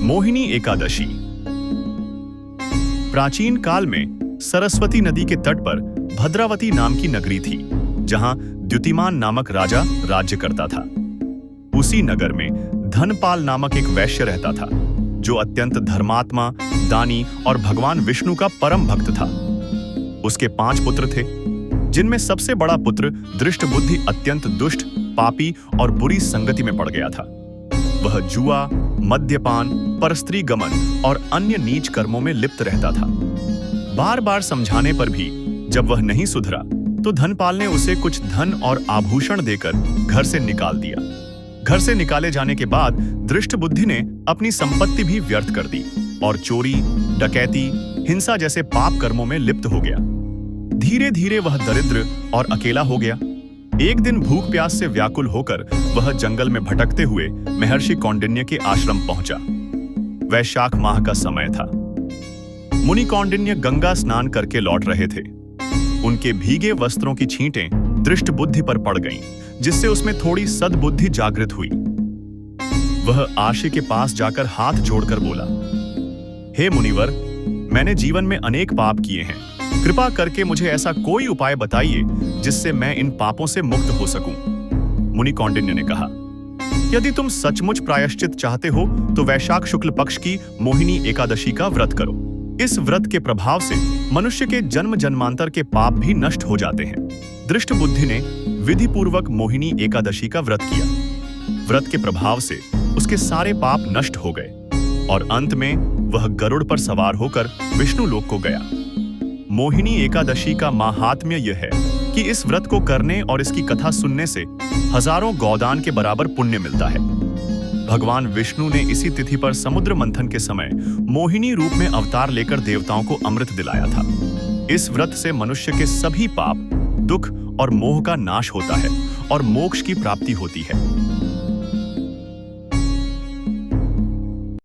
मोहिनी एकादशी। प्राचीन काल में सरस्वती नदी के तट पर भद्रावती नाम की नगरी थी, जहां द्युतिमान नामक राजा राज्य करता था। उसी नगर में धनपाल नामक एक वैश्य रहता था, जो अत्यंत धर्मात्मा, दानी और भगवान विष्णु का परम भक्त था। उसके 5 पुत्र थे, जिनमें सबसे बड़ा पुत्र दृष्टबुद्धि अत्यंत दुष्ट, पापी और बुरी संगति में पड़ गया था। वह जुआ, मद्यपान, परस्त्री गमन और अन्य नीच कर्मों में लिप्त रहता था। बार बार समझाने पर भी जब वह नहीं सुधरा, तो धनपाल ने उसे कुछ धन और आभूषण देकर घर से निकाल दिया। घर से निकाले जाने के बाद दृष्टबुद्धि ने अपनी संपत्ति भी व्यर्थ कर दी और चोरी, डकैती, हिंसा जैसे पाप कर्मों में लिप्त हो गया। धीरे धीरे वह दरिद्र और अकेला हो गया। एक दिन भूख प्यास से व्याकुल होकर वह जंगल में भटकते हुए महर्षि कौंडिन्य के आश्रम पहुंचा। वैशाख माह का समय था। मुनि कौंडिन्य गंगा स्नान करके लौट रहे थे। उनके भीगे वस्त्रों की छींटें दृष्टबुद्धि पर पड़ गईं, जिससे उसमें थोड़ी सद्बुद्धि जागृत हुई। वह आशी के पास जाकर हाथ जोड़कर बोला, हे मुनिवर, मैंने जीवन में अनेक पाप किए हैं। कृपा करके मुझे ऐसा कोई उपाय बताइए जिससे मैं इन पापों से मुक्त हो सकूं। मुनि कौंडिन्य ने कहा, यदि तुम सचमुच प्रायश्चित चाहते हो तो वैशाख शुक्ल पक्ष की मोहिनी एकादशी का व्रत करो। इस व्रत के प्रभाव से मनुष्य के जन्म जन्मांतर के पाप भी नष्ट हो जाते हैं। दृष्टबुद्धि ने विधि पूर्वक मोहिनी एकादशी का व्रत किया। व्रत के प्रभाव से उसके सारे पाप नष्ट हो गए और अंत में वह गरुड़ पर सवार होकर विष्णु लोक को गया। मोहिनी एकादशी का महात्म्य यह है कि इस व्रत को करने और इसकी कथा सुनने से हजारों गौदान के बराबर पुण्य मिलता है। भगवान विष्णु ने इसी तिथि पर समुद्र मंथन के समय मोहिनी रूप में अवतार लेकर देवताओं को अमृत दिलाया था। इस व्रत से मनुष्य के सभी पाप, दुख और मोह का नाश होता है और मोक्ष की प्राप्ति होती है।